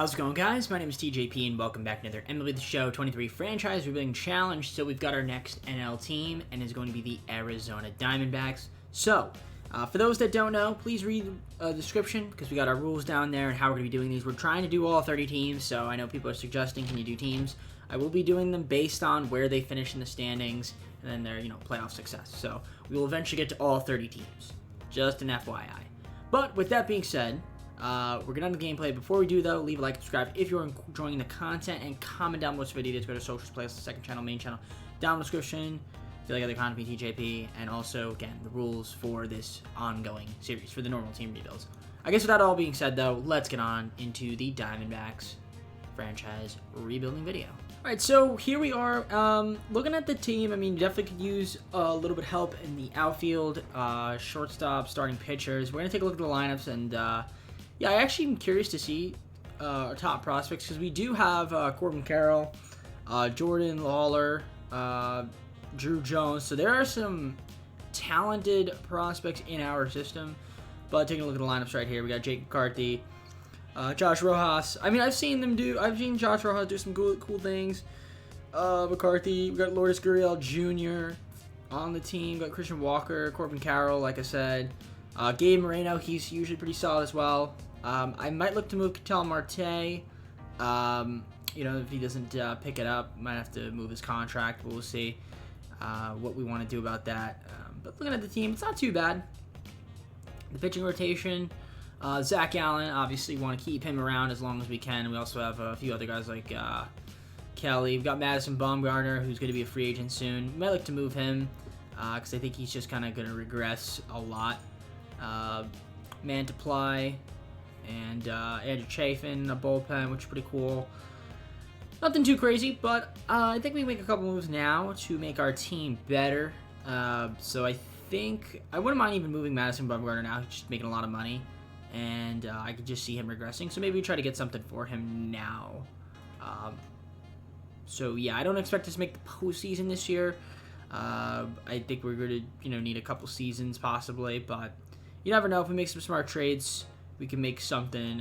How's it going, guys? My name is TJP, and welcome back to another MLB The Show 23 Franchise Rebuilding Challenge. So we've got our next NL team, and it's going to be the Arizona Diamondbacks. So, for those that don't know, please read the description, because we got our rules down there and how we're going to be doing these. We're trying to do all 30 teams, so I know people are suggesting, can you do teams? I will be doing them based on where they finish in the standings, and then their, playoff success. So, we will eventually get to all 30 teams. Just an FYI. But, with that being said, we're getting on the gameplay. Before we do, though, leave a like, subscribe if you're enjoying the content, and comment down which video to go to socials, playlist, the second channel, main channel, down in the description. If you like other content, TJP, and also, again, the rules for this ongoing series for the normal team rebuilds. I guess with that all being said, though, let's get on into the Diamondbacks franchise rebuilding video. Alright, so here we are, looking at the team. I mean, definitely could use a little bit of help in the outfield, shortstop, starting pitchers. We're going to take a look at the lineups, and, yeah, I actually am curious to see our top prospects, because we do have Corbin Carroll, Jordan Lawler, Drew Jones. So there are some talented prospects in our system. But taking a look at the lineups right here, we got Jake McCarthy, Josh Rojas. I mean, I've seen Josh Rojas do some cool things. McCarthy, we got Lourdes Gurriel Jr. on the team. We got Christian Walker, Corbin Carroll, like I said. Gabe Moreno, he's usually pretty solid as well. I might look to move Ketel Marte. If he doesn't pick it up, might have to move his contract. We'll see what we want to do about that. But looking at the team, it's not too bad. The pitching rotation, Zach Allen, obviously want to keep him around as long as we can. We also have a few other guys like Kelly. We've got Madison Bumgarner, who's going to be a free agent soon. We might like to move him because I think he's just kind of going to regress a lot. Mantiply and Andrew Chafin, a bullpen, which is pretty cool. Nothing too crazy, but I think we can make a couple moves now to make our team better. So I think I wouldn't mind even moving Madison Bumgarner now. He's just making a lot of money, and I could just see him regressing. So maybe we try to get something for him now. So yeah, I don't expect us to make the postseason this year. I think we're going to need a couple seasons possibly, but you never know. If we make some smart trades, we can make something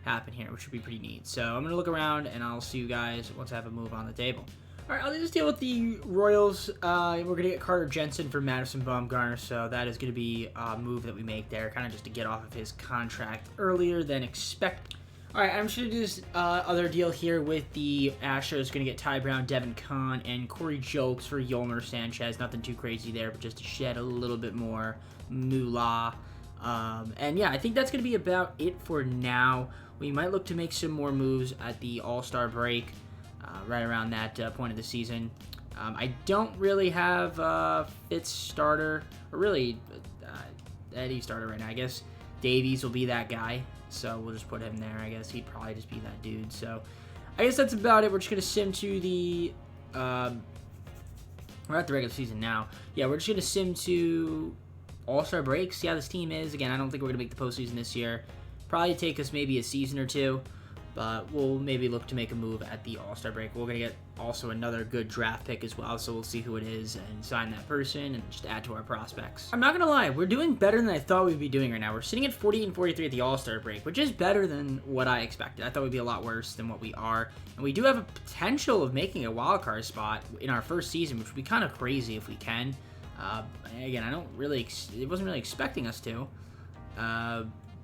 happen here, which would be pretty neat. So I'm going to look around, and I'll see you guys once I have a move on the table. All right, I'll just deal with the Royals. We're going to get Carter Jensen for Madison Bumgarner, so that is going to be a move that we make there, kind of just to get off of his contract earlier than expected. All right, I'm just going to do this other deal here with the Astros. Going to get Ty Brown, Devin Kahn, and Corey Jolks for Yolmer Sanchez. Nothing too crazy there, but just to shed a little bit more moolah. And yeah, I think that's going to be about it for now. We might look to make some more moves at the All-Star break, right around that point of the season. I don't really have Fitz starter, or really Eddie starter right now. I guess Davies will be that guy, so we'll just put him there. I guess he'd probably just be that dude. So I guess that's about it. We're just going to sim to the... we're at the regular season now. Yeah, we're just going to sim to All-Star break, see how this team is. Again, I don't think we're going to make the postseason this year. Probably take us maybe a season or two, but we'll maybe look to make a move at the All-Star break. We're going to get also another good draft pick as well, so we'll see who it is and sign that person and just add to our prospects. I'm not going to lie, we're doing better than I thought we'd be doing right now. We're sitting at 40 and 43 at the All-Star break, which is better than what I expected. I thought we'd be a lot worse than what we are, and we do have a potential of making a wild card spot in our first season, which would be kind of crazy if we can. Again, it wasn't really expecting us to,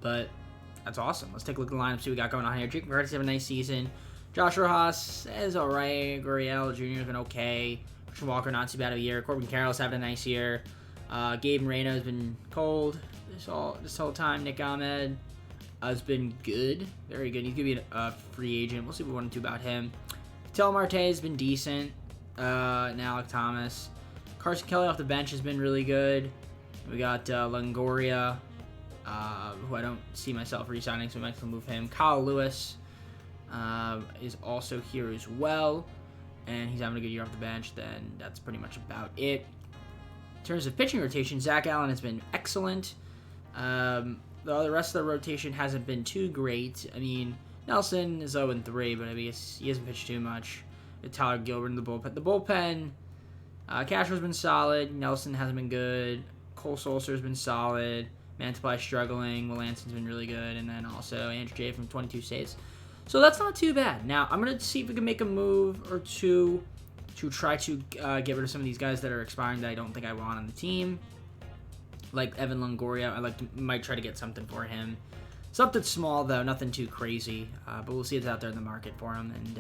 but that's awesome. Let's take a look at the lineup, see what we got going on here. Jake McCarthy's having a nice season. Josh Rojas is alright. Gurriel Jr. has been okay. Christian Walker, not too bad of a year. Corbin Carroll's having a nice year. Gabe Moreno has been cold this whole time. Nick Ahmed has been good. Very good. He's going to be a free agent. We'll see what we want to do about him. Ketel Marte has been decent. And Alec Thomas. Carson Kelly off the bench has been really good. We got Longoria, who I don't see myself re-signing, so we might move him. Kyle Lewis is also here as well, and he's having a good year off the bench. Then that's pretty much about it. In terms of pitching rotation, Zach Allen has been excellent. The rest of the rotation hasn't been too great. I mean, Nelson is 0-3, but I guess he hasn't pitched too much. Tyler Gilbert in the bullpen. The bullpen, Castro's been solid. Nelson hasn't been good. Cole Sulcer's been solid. Mantiply struggling. Melanson's been really good. And then also Andrew J from 22 saves. So that's not too bad. Now, I'm going to see if we can make a move or two to try to get rid of some of these guys that are expiring that I don't think I want on the team. Like Evan Longoria, might try to get something for him. Something small, though, nothing too crazy. But we'll see what's out there in the market for him, and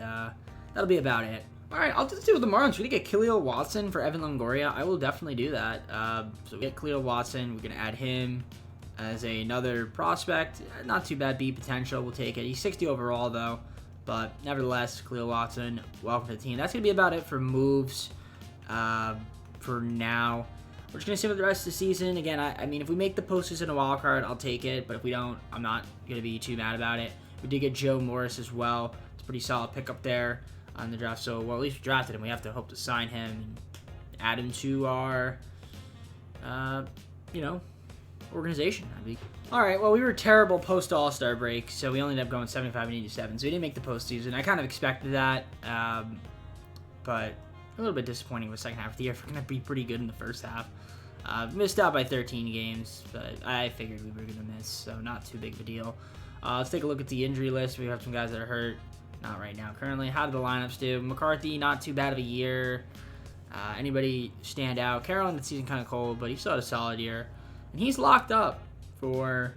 that'll be about it. All right, I'll just do with the Marlins. We're going to get Khalil Watson for Evan Longoria. I will definitely do that. So we get Khalil Watson. We're going to add him as another prospect. Not too bad, B potential. We'll take it. He's 60 overall, though. But nevertheless, Khalil Watson, welcome to the team. That's going to be about it for moves for now. We're just going to see with the rest of the season. Again, I mean, if we make the postseason a wild card, I'll take it. But if we don't, I'm not going to be too mad about it. We did get Joe Morris as well. It's a pretty solid pickup there on the draft. So, well, at least we drafted him. We have to hope to sign him and add him to our, organization. All right, well, we were terrible post-All-Star break, so we only ended up going 75 and 87, so we didn't make the postseason. I kind of expected that, but a little bit disappointing with the second half of the year. We're going to be pretty good in the first half. Missed out by 13 games, but I figured we were going to miss, so not too big of a deal. Let's take a look at the injury list. We have some guys that are hurt. Not right now. Currently, how did the lineups do? McCarthy, not too bad of a year. Anybody stand out? Carroll in the season kind of cold, but he still had a solid year. And he's locked up for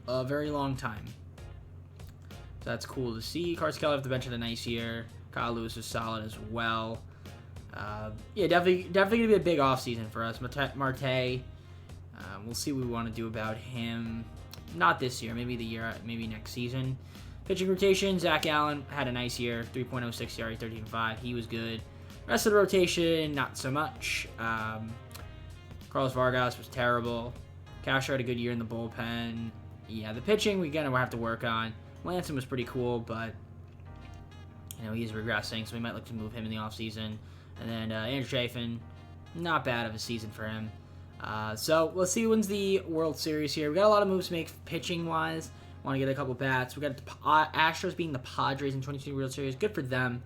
a very long time. So that's cool to see. Carson Kelly off the bench had a nice year. Kyle Lewis was solid as well. Yeah, definitely going to be a big offseason for us. Marte, we'll see what we want to do about him. Not this year, maybe next season. Pitching rotation, Zach Allen had a nice year. 3.06 ERA, 13.5. He was good. Rest of the rotation, not so much. Carlos Vargas was terrible. Castro had a good year in the bullpen. Yeah, the pitching we're gonna have to work on. Lanson was pretty cool, but he's regressing, so we might look to move him in the offseason. And then Andrew Chafin, not bad of a season for him. So let's see who wins the World Series here. We got a lot of moves to make pitching wise. Want to get a couple bats. We got the Astros being the Padres in 2020 World Series. Good for them,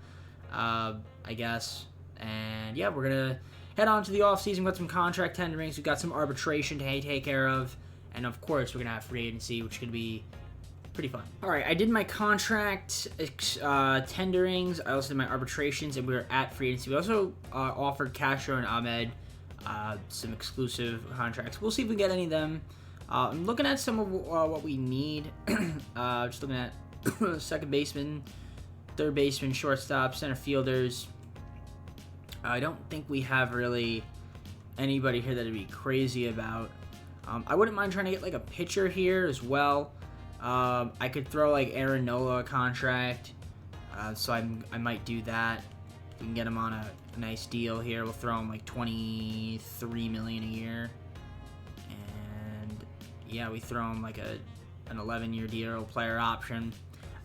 I guess. And yeah, we're gonna head on to the offseason. We've got some contract tenderings. We've got some arbitration to take care of. And, of course, we're going to have free agency, which is going to be pretty fun. All right, I did my contract tenderings. I also did my arbitrations, and we were at free agency. We also offered Castro and Ahmed some exclusive contracts. We'll see if we get any of them. I'm looking at some of what we need. Just looking at second baseman, third baseman, shortstop, center fielders. I don't think we have really anybody here that would be crazy about. I wouldn't mind trying to get like a pitcher here as well. I could throw like Aaron Nola a contract, so I might do that. We can get him on a nice deal here. We'll throw him like $23 million a year, and yeah, we throw him like an 11-year deal, player option.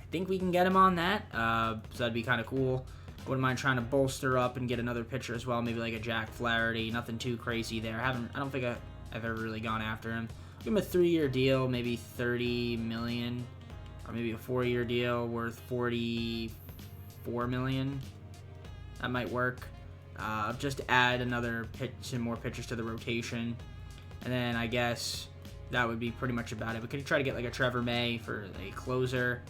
I think we can get him on that, so that'd be kind of cool. Wouldn't mind trying to bolster up and get another pitcher as well, maybe like a Jack Flaherty. Nothing too crazy there. I don't think I've ever really gone after him. Give him a 3-year deal, maybe $30 million, or maybe a 4-year deal worth $44 million. That might work. Just add some more pitchers to the rotation, and then I guess that would be pretty much about it. We could try to get like a Trevor May for a closer.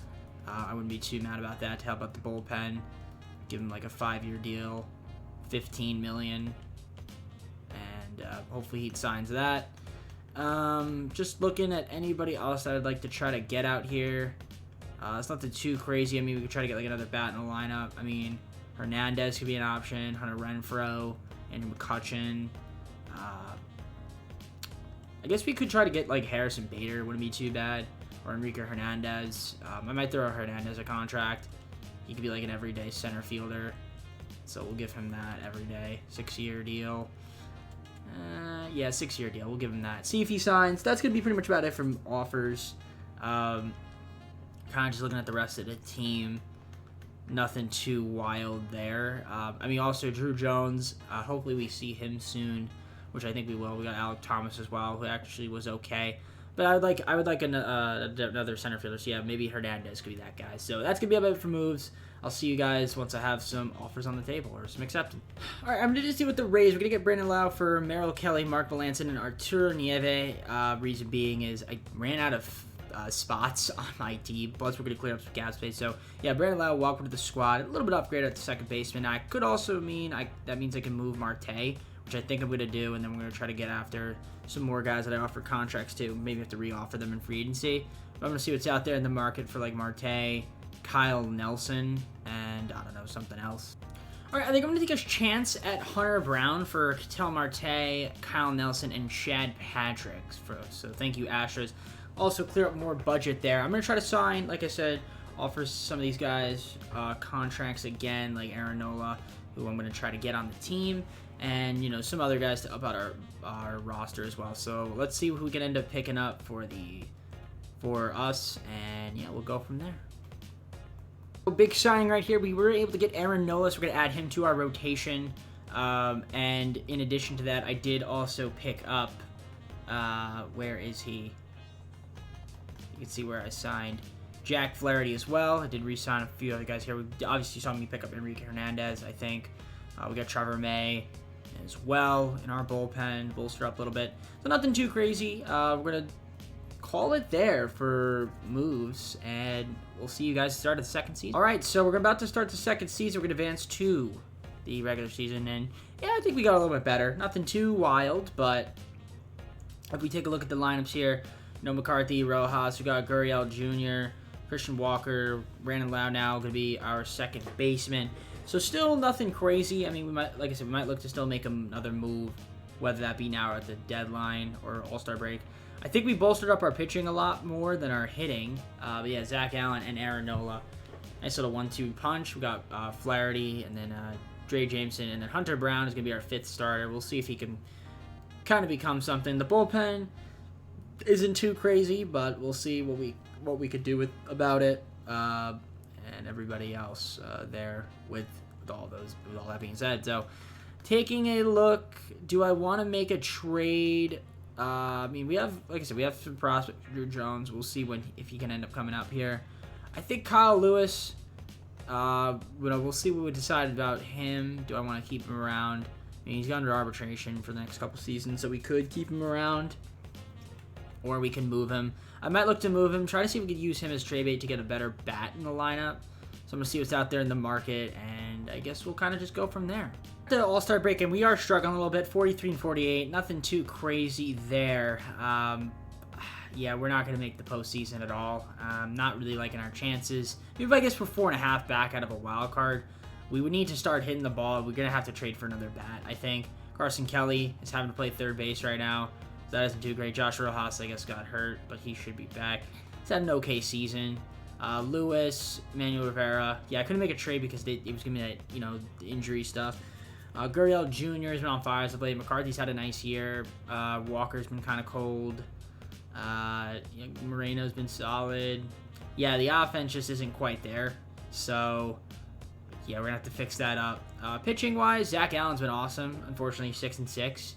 I wouldn't be too mad about that to help out the bullpen. Give him like a 5-year deal, $15 million, and hopefully he signs that. Just looking at anybody else that I'd like to try to get out here. It's nothing too crazy. I mean, we could try to get like another bat in the lineup. I mean, Hernandez could be an option. Hunter Renfroe, Andrew McCutchen. I guess we could try to get like Harrison Bader. Wouldn't be too bad. Or Enrique Hernandez. I might throw Hernandez a contract. He could be like an everyday center fielder. So we'll give him that everyday. 6-year deal. Yeah, 6-year deal. We'll give him that. See if he signs. That's going to be pretty much about it from offers. Kind of just looking at the rest of the team. Nothing too wild there. I mean, also Drew Jones. Hopefully we see him soon, which I think we will. We got Alec Thomas as well, who actually was okay. But I would like another center fielder. So yeah, maybe Hernandez could be that guy. So that's gonna be about it for moves. I'll see you guys once I have some offers on the table or some accepted. All right, I'm gonna just see with the Rays. We're gonna get Brandon Lau for Merrill Kelly, Mark Melanson, and Arturo Nieve. Reason being is I ran out of spots on my team. Plus, we're going to clear up some cap space. So, yeah, Brandon Lau, welcome to the squad. A little bit upgrade at the second baseman. I could also mean that means I can move Marte, which I think I'm going to do, and then we're going to try to get after some more guys that I offer contracts to. Maybe have to re-offer them in free agency. But I'm going to see what's out there in the market for, like, Marte, Kyle Nelson, and, I don't know, something else. All right, I think I'm going to take a chance at Hunter Brown for Ketel Marte, Kyle Nelson, and Chad Patrick. So thank you, Astros. Also clear up more budget there. I'm going to try to sign, like I said, offer some of these guys contracts again, like Aaron Nola, who I'm going to try to get on the team, and, you know, some other guys to up out our roster as well. So let's see who we can end up picking up for us, and, yeah, we'll go from there. Big signing right here. We were able to get Aaron Nola, so we're going to add him to our rotation. And in addition to that, I did also pick up, where is he? You can see where I signed Jack Flaherty as well. I did re-sign a few other guys here. We obviously saw me pick up Enrique Hernandez, I think. We got Trevor May as well in our bullpen, bolster up a little bit. So nothing too crazy. We're going to call it there for moves, and we'll see you guys start the second season. All right, so we're about to start the second season. We're going to advance to the regular season, and yeah, I think we got a little bit better. Nothing too wild, but if we take a look at the lineups here, you know, McCarthy, Rojas, we got Gurriel Jr., Christian Walker, Brandon Lau now going to be our second baseman. So still nothing crazy. I mean, we might, like I said, we might look to still make another move, whether that be now or at the deadline or All-Star break. I think we bolstered up our pitching a lot more than our hitting. But yeah, Zach Allen and Aaron Nola. Nice little 1-2 punch. We got Flaherty and then Dre Jameson. And then Hunter Brown is going to be our fifth starter. We'll see if he can kind of become something. The bullpen isn't too crazy, but we'll see what we could do about it. And everybody else there with all that being said. So taking a look, do I want to make a trade? I mean, we have, like I said, we have some prospects for Drew Jones. We'll see if he can end up coming up here. I think Kyle Lewis, we'll see what we decide about him. Do I want to keep him around? I mean, he's got under arbitration for the next couple seasons, so we could keep him around, or we can move him. I might look to move him, try to see if we could use him as trade bait to get a better bat in the lineup. So I'm going to see what's out there in the market, and I guess we'll kind of just go from there. The All-Star break, and we are struggling a little bit, 43 and 48, nothing too crazy there. Yeah, we're not going to make the postseason at all. Not really liking our chances. Maybe I guess we're 4.5 back out of a wild card. We would need to start hitting the ball. We're going to have to trade for another bat, I think. Carson Kelly is having to play third base right now. That isn't too great. Josh Rojas, I guess, got hurt, but he should be back. He's had an okay season. Lewis, Manuel Rivera. Yeah, I couldn't make a trade because it was going to be that, you know, the injury stuff. Gurriel Jr. has been on fire as of late. McCarthy's had a nice year. Walker's been kind of cold. Moreno's been solid. Yeah, the offense just isn't quite there. So, yeah, we're going to have to fix that up. Pitching-wise, Zach Allen's been awesome. Unfortunately, 6-6.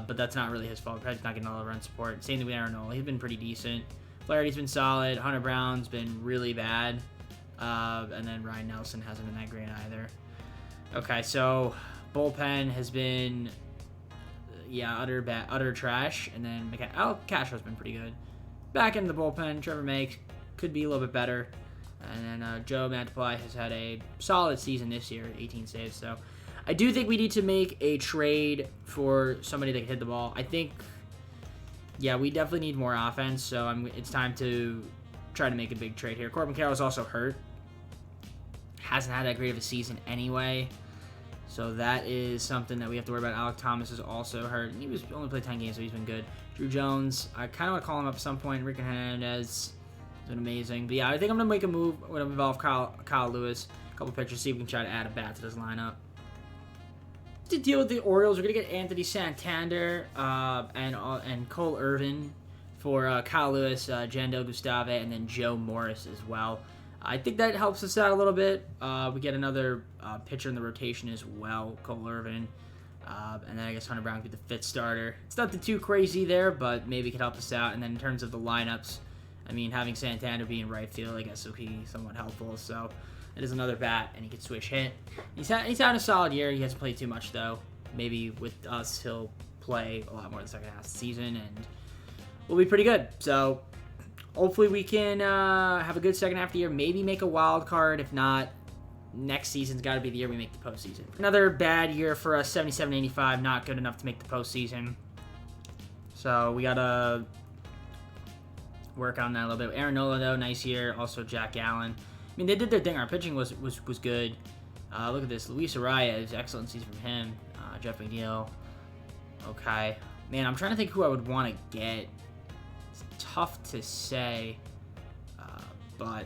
But that's not really his fault. He's not getting a lot of run support. Same thing with Aaron Nola. He's been pretty decent. Flaherty's been solid. Hunter Brown's been really bad. And then Ryan Nelson hasn't been that great either. Okay, so bullpen has been, utter trash. And then Castro's been pretty good. Back into the bullpen, Trevor May could be a little bit better. And then Joe Mantiply has had a solid season this year, 18 saves. So I do think we need to make a trade for somebody that can hit the ball. I think, yeah, we definitely need more offense. So it's time to try to make a big trade here. Corbin Carroll's also hurt. Hasn't had that great of a season anyway. So that is something that we have to worry about. Alec Thomas is also hurt. He was only played 10 games, so he's been good. Drew Jones, I kind of want to call him up at some point. Enrique Hernandez has been amazing. But yeah, I think I'm going to make a move. I'm going to involve Kyle Lewis. A couple pitchers, see if we can try to add a bat to this lineup. To deal with the Orioles, we're going to get Anthony Santander and Cole Irvin for Kyle Lewis, Jandel Gustave, and then Joe Morris as well. I think that helps us out a little bit. We get another pitcher in the rotation as well, Cole Irvin. And then I guess Hunter Brown could be the fifth starter. It's nothing too crazy there, but maybe it could help us out. And then in terms of the lineups, I mean, having Santander be in right field, I guess, will be somewhat helpful. So it is another bat, and he can switch hit. He's had a solid year. He hasn't played too much, though. Maybe with us, he'll play a lot more in the second half of the season, and we'll be pretty good. So hopefully we can have a good second half of the year. Maybe make a wild card. If not, next season's got to be the year we make the postseason. Another bad year for us, 77-85, not good enough to make the postseason. So we got to work on that a little bit. Aaron Nola, though, nice year. Also Jack Allen. I mean, they did their thing. Our pitching was good. Look at this. Luis Arraez, excellent season from him. Jeff McNeil. Okay. Man, I'm trying to think who I would want to get. It's tough to say. But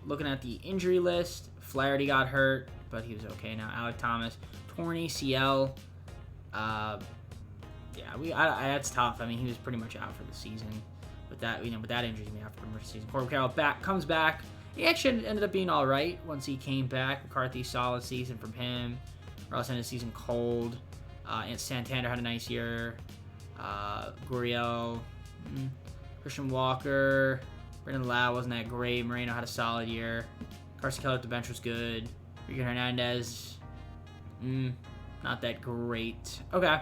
looking at the injury list, Flaherty got hurt, but he was okay now. Alec Thomas, torn ACL. That's tough. I mean, he was pretty much out for the season. With that injury, out for pretty much the season. Corbin Carroll comes back. He actually ended up being all right once he came back. McCarthy, solid season from him. Ross ended the season cold. And Santander had a nice year. Gurriel, Christian Walker, Brendan Lau wasn't that great. Moreno had a solid year. Carson Keller at the bench was good. Ricky Hernandez, not that great. Okay.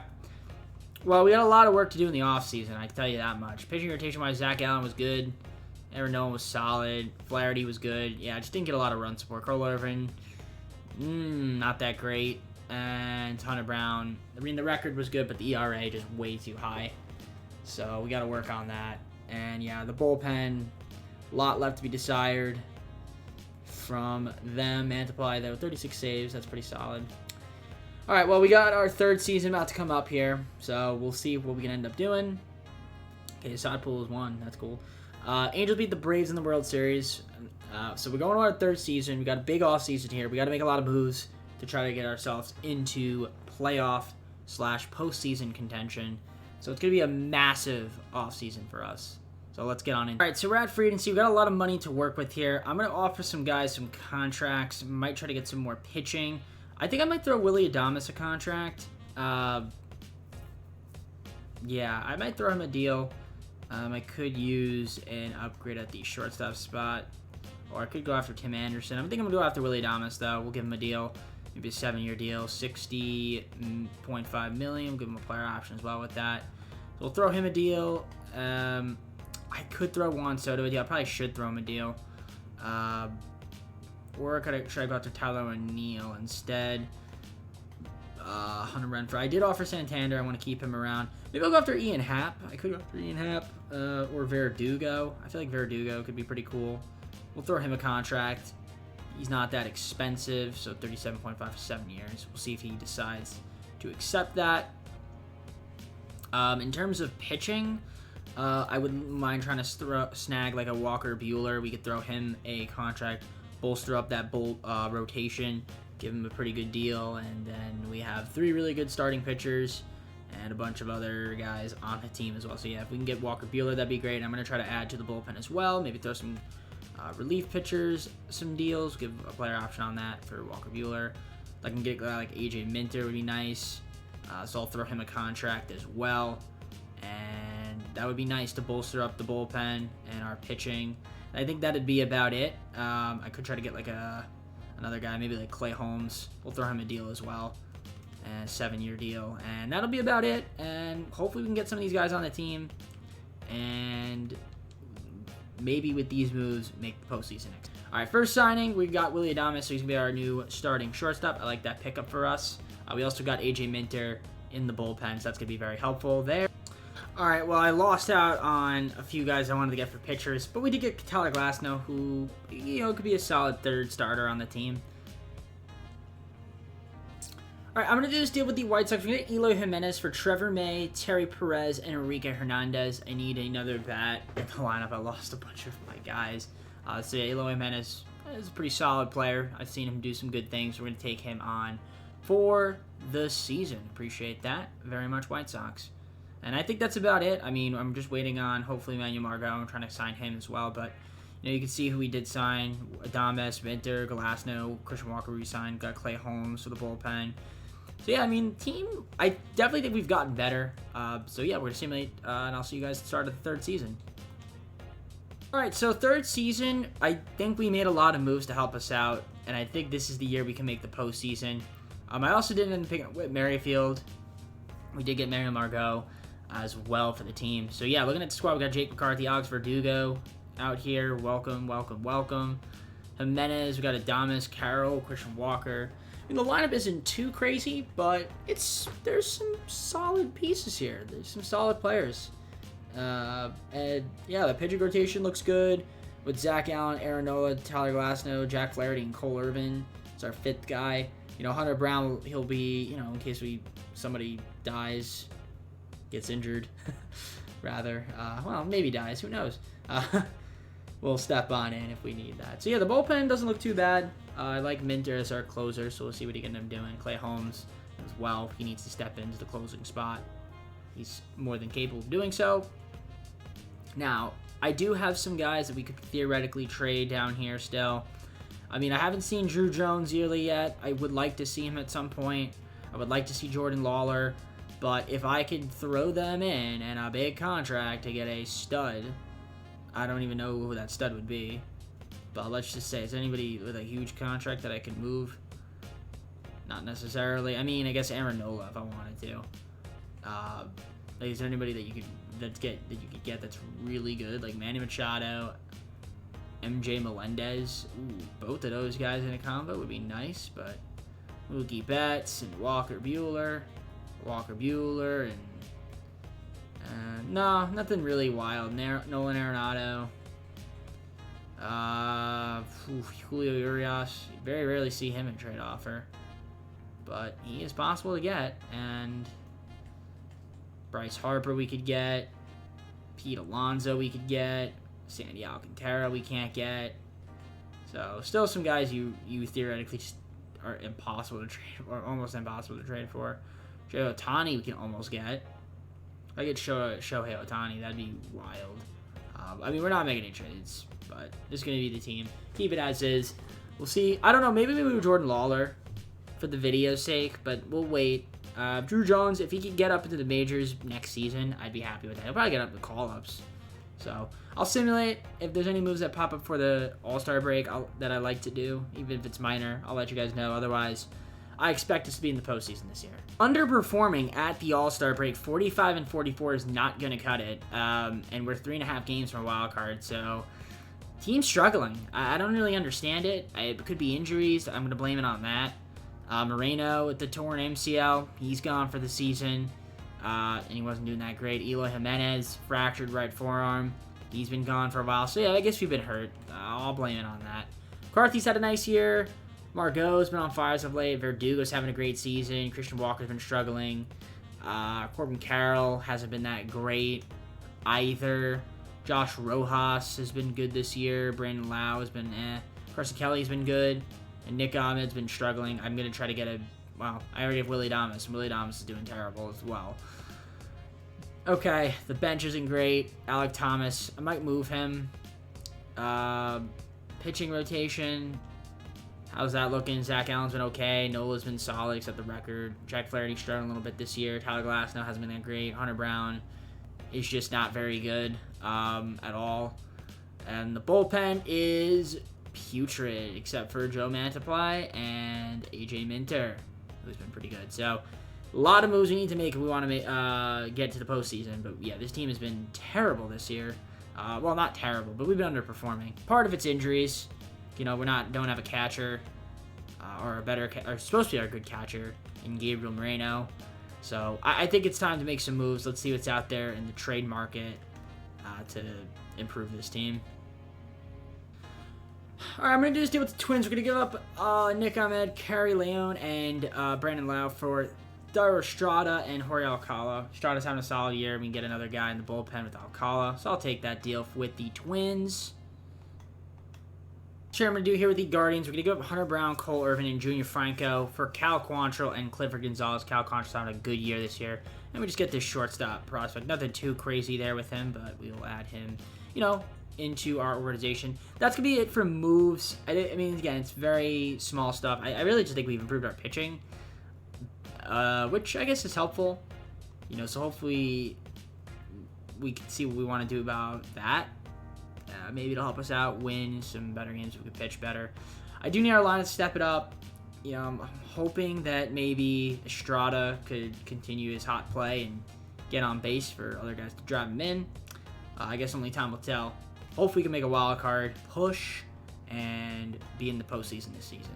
Well, we got a lot of work to do in the offseason, I can tell you that much. Pitching rotation-wise, Zach Allen was good. Aaron Nola was solid. Flaherty was good. Yeah, I just didn't get a lot of run support. Carl Irvin, not that great. And Hunter Brown, I mean, the record was good, but the ERA just way too high. So we got to work on that. And, yeah, the bullpen, a lot left to be desired from them. Mantiply, though, 36 saves. That's pretty solid. All right, well, we got our third season about to come up here, so we'll see what we can end up doing. Okay, side pool is 1. That's cool. Angels beat the Braves in the World Series. So we're going to our third season. We got a big offseason here. We got to make a lot of moves to try to get ourselves into playoff/postseason contention. So it's going to be a massive offseason for us. So let's get on in. All right, so we're at free agency. We got a lot of money to work with here. I'm going to offer some guys some contracts. Might try to get some more pitching. I think I might throw Willy Adames a contract. Yeah, I might throw him a deal. I could use an upgrade at the shortstop spot. Or I could go after Tim Anderson. I'm thinking I'm going to go after Willy Adames, though. We'll give him a deal. Maybe a 7-year deal. $60.5 million. We'll give him a player option as well with that. So we'll throw him a deal. I could throw Juan Soto a deal. I probably should throw him a deal. Or should I go after Tyler O'Neill instead? Hunter Renfroe. I did offer Santander. I want to keep him around. Maybe I'll go after Ian Happ. I could go after Ian Happ or Verdugo. I feel like Verdugo could be pretty cool. We'll throw him a contract. He's not that expensive, so $37.5 for 7 years. We'll see if he decides to accept that. In terms of pitching, I wouldn't mind trying to snag like a Walker Buehler. We could throw him a contract, bolster up that rotation, give him a pretty good deal, and then we have 3 really good starting pitchers and a bunch of other guys on the team as well. So yeah, if we can get Walker Buehler, that'd be great. I'm going to try to add to the bullpen as well. Maybe throw some relief pitchers, some deals, give a player option on that for Walker Buehler. If I can get like AJ Minter would be nice. So I'll throw him a contract as well. And that would be nice to bolster up the bullpen and our pitching. I think that'd be about it. I could try to get like another guy, maybe like Clay Holmes. We'll throw him a deal as well. And a 7-year deal. And that'll be about it. And hopefully we can get some of these guys on the team. And maybe with these moves, make the postseason next. All right, first signing, we got Willy Adames, so he's going to be our new starting shortstop. I like that pickup for us. We also got AJ Minter in the bullpen, so that's going to be very helpful there. All right, well, I lost out on a few guys I wanted to get for pitchers, but we did get Tyler Glasnow, who, could be a solid third starter on the team. All right, I'm going to do this deal with the White Sox. We're going to get Eloy Jimenez for Trevor May, Terry Perez, and Enrique Hernandez. I need another bat in the lineup. I lost a bunch of my guys. So yeah, Eloy Jimenez is a pretty solid player. I've seen him do some good things. We're going to take him on for the season. Appreciate that very much, White Sox. And I think that's about it. I mean, I'm just waiting on, hopefully, Manuel Margot. I'm trying to sign him as well. But, you can see who we did sign. Adames, Minter, Glasnow, Christian Walker re-signed. Got Clay Holmes for the bullpen. So, yeah, I mean, team, I definitely think we've gotten better. So, yeah, we're going to simulate, and I'll see you guys at the start of the third season. All right, so third season, I think we made a lot of moves to help us out, and I think this is the year we can make the postseason. I also did end up picking up Whit Merrifield. We did get Manuel Margot. as well for the team. So yeah, looking at the squad, we got Jake McCarthy, Alex Verdugo out here. Welcome, welcome, welcome. Jimenez, we got Adames, Carroll, Christian Walker. I mean, the lineup isn't too crazy, but there's some solid pieces here. There's some solid players. And yeah, the pitching rotation looks good with Zach Allen, Aaron Nola, Tyler Glasnow, Jack Flaherty, and Cole Irvin. It's our 5th guy. You know, Hunter Brown, he'll be, you know, in case somebody dies, gets injured, rather. Well, maybe dies. Who knows? We'll step on in if we need that. So yeah, the bullpen doesn't look too bad. I like Minter as our closer, so we'll see what he can end up doing. Clay Holmes as well, if he needs to step into the closing spot. He's more than capable of doing so. Now, I do have some guys that we could theoretically trade down here still. I mean, I haven't seen Drew Jones yearly yet. I would like to see him at some point. I would like to see Jordan Lawler. But if I could throw them in and a big contract to get a stud, I don't even know who that stud would be. But let's just say, is anybody with a huge contract that I could move? Not necessarily. I mean, I guess Aaron Nola if I wanted to. Is there anybody that you could get that's really good, like Manny Machado, MJ Melendez? Ooh, both of those guys in a combo would be nice. But Mookie Betts and Walker Buehler, and no, nothing really wild. Nolan Arenado. Julio Urias. You very rarely see him in trade offer, but he is possible to get. And Bryce Harper we could get. Pete Alonso we could get. Sandy Alcantara we can't get. So still some guys you theoretically just are impossible to trade, or almost impossible to trade for. Shohei Ohtani we can almost get. If I get Shohei Ohtani, that'd be wild. I mean, we're not making any trades, but this is going to be the team. Keep it as is. We'll see. I don't know. Maybe we move Jordan Lawler for the video's sake, but we'll wait. Drew Jones, if he could get up into the majors next season, I'd be happy with that. He'll probably get up to call-ups. So I'll simulate. If there's any moves that pop up for the All-Star break that I like to do, even if it's minor, I'll let you guys know. Otherwise, I expect us to be in the postseason this year. Underperforming at the All-Star break, 45-44 is not going to cut it. And we're 3.5 games from a wild card, so team's struggling. I don't really understand it. It could be injuries. I'm going to blame it on that. Moreno with the torn MCL, he's gone for the season, and he wasn't doing that great. Eloy Jimenez, fractured right forearm. He's been gone for a while, so yeah, I guess we've been hurt. I'll blame it on that. McCarthy's had a nice year. Margot's been on fire as of late. Verdugo's having a great season. Christian Walker's been struggling. Corbin Carroll hasn't been that great either. Josh Rojas has been good this year. Brandon Lau has been Carson Kelly's been good. And Nick Ahmed's been struggling. I'm going to try to get well, I already have Willie Adames, and Willie Adames is doing terrible as well. Okay, the bench isn't great. Alec Thomas, I might move him. Pitching rotation, how's that looking? Zach Allen's been okay. Nola's been solid, except the record. Jack Flaherty struggling a little bit this year. Tyler Glasnow hasn't been that great. Hunter Brown is just not very good at all. And the bullpen is putrid, except for Joe Mantiply and AJ Minter, who's been pretty good. So a lot of moves we need to make if we want to get to the postseason. But yeah, this team has been terrible this year. Well, not terrible, but we've been underperforming. Part of it's injuries. You know, don't have a catcher or supposed to be our good catcher in Gabriel Moreno. So I think it's time to make some moves. Let's see what's out there in the trade market to improve this team. All right, I'm going to do this deal with the Twins. We're going to give up Nick Ahmed, Kerry Leone, and Brandon Lau for Dairo Estrada and Jorge Alcala. Estrada's having a solid year. We can get another guy in the bullpen with Alcala. So I'll take that deal with the Twins. Sure, I'm going to do here with the Guardians. We're going to give up Hunter Brown, Cole Irvin, and Junior Franco for Cal Quantrill and Clifford Gonzalez. Cal Quantrill's having a good year this year. And we just get this shortstop prospect. Nothing too crazy there with him, but we will add him, into our organization. That's going to be it for moves. I mean, again, it's very small stuff. I really just think we've improved our pitching, which I guess is helpful. So hopefully we can see what we want to do about that. Maybe it'll help us out win some better games. We could pitch better. I do need our line to step it up. I'm hoping that maybe Estrada could continue his hot play and get on base for other guys to drive him in. I guess only time will tell. Hopefully we can make a wild card push and be in the postseason this season.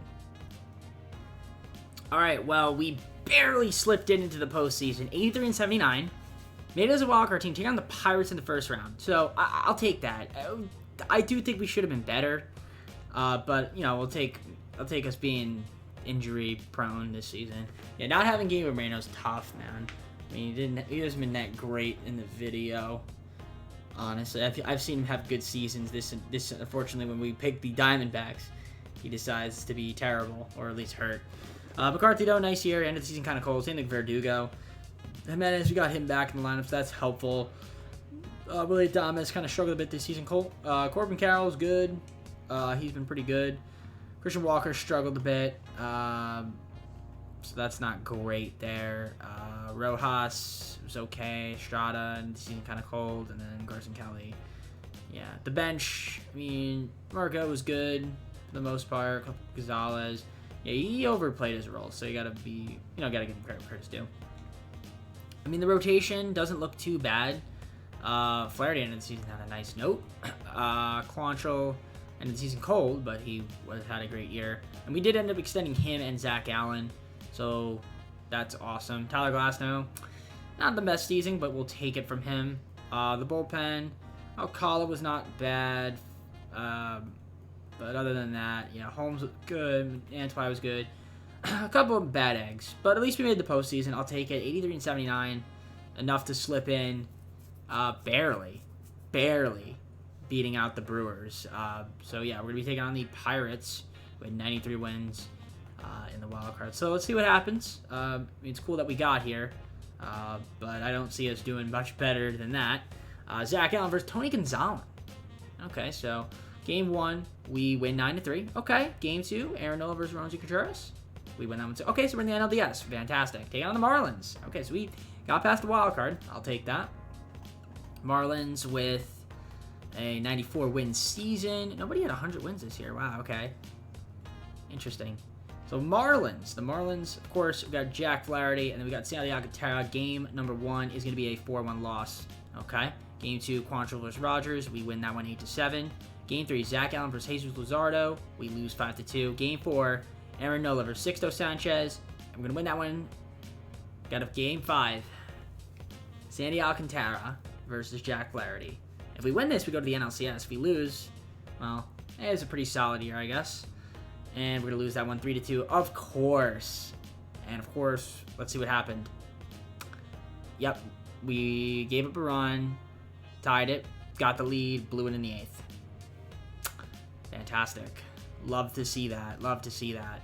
All right, well, we barely slipped into the postseason. 83-79. Made it as a wild card team, taking on the Pirates in the first round. So I'll take that. I do think we should have been better, but you know, I'll take us being injury prone this season. Yeah, not having Gabe Moreno's tough, man. I mean, he hasn't been that great in the video. Honestly, I've seen him have good seasons. This unfortunately, when we pick the Diamondbacks, he decides to be terrible, or at least hurt. McCarthy, though, nice year. End of the season kind of cold. Same thing Verdugo. Jimenez, we got him back in the lineup, so that's helpful. Willie Adames kind of struggled a bit this season. Corbin Carroll's good. He's been pretty good. Christian Walker struggled a bit, so that's not great there. Rojas was okay. Estrada, and the season kind of cold. And then Garson Kelly. Yeah, the bench, I mean, Marco was good for the most part. Gonzalez. Yeah, he overplayed his role, so you gotta give him credit where credit's due. I mean, the rotation doesn't look too bad. Flaherty ended the season on a nice note. Quantrill ended the season cold, but he had a great year. And we did end up extending him and Zach Allen, so that's awesome. Tyler Glasnow, not the best season, but we'll take it from him. The bullpen, Alcala was not bad, but other than that, yeah, Holmes was good, Antwi was good. A couple of bad eggs, but at least we made the postseason. I'll take it. 83-79, enough to slip in, barely beating out the Brewers. So yeah, we're gonna be taking on the Pirates with 93 wins in the wild card. So let's see what happens. It's cool that we got here, but I don't see us doing much better than that. Zach Allen versus Tony Gonzalez. Okay, so game 1 we win 9-3. Okay, game 2 Aaron Nola versus Ronzi Contreras. We win that one too. Okay, so we're in the NLDS. Fantastic. Taking on the Marlins. Okay, so we got past the wild card. I'll take that. Marlins with a 94-win season. Nobody had 100 wins this year. Wow, okay. Interesting. So Marlins. The Marlins, of course, we got Jack Flaherty, and then we got Sandy Alcantara. Game number 1 is going to be a 4-1 loss. Okay. Game 2, Quantrill versus Rogers. We win that one 8-7. Game 3, Zach Allen versus Jesus Luzardo. We lose 5-2. Game 4, Aaron Nola versus Sixto Sanchez. I'm going to win that one. Got a game 5. Sandy Alcantara versus Jack Flaherty. If we win this, we go to the NLCS. If we lose, well, it's a pretty solid year, I guess. And we're going to lose that one 3-2, of course. And, of course, let's see what happened. Yep, we gave up a run, tied it, got the lead, blew it in the 8th. Fantastic. Love to see that. Love to see that.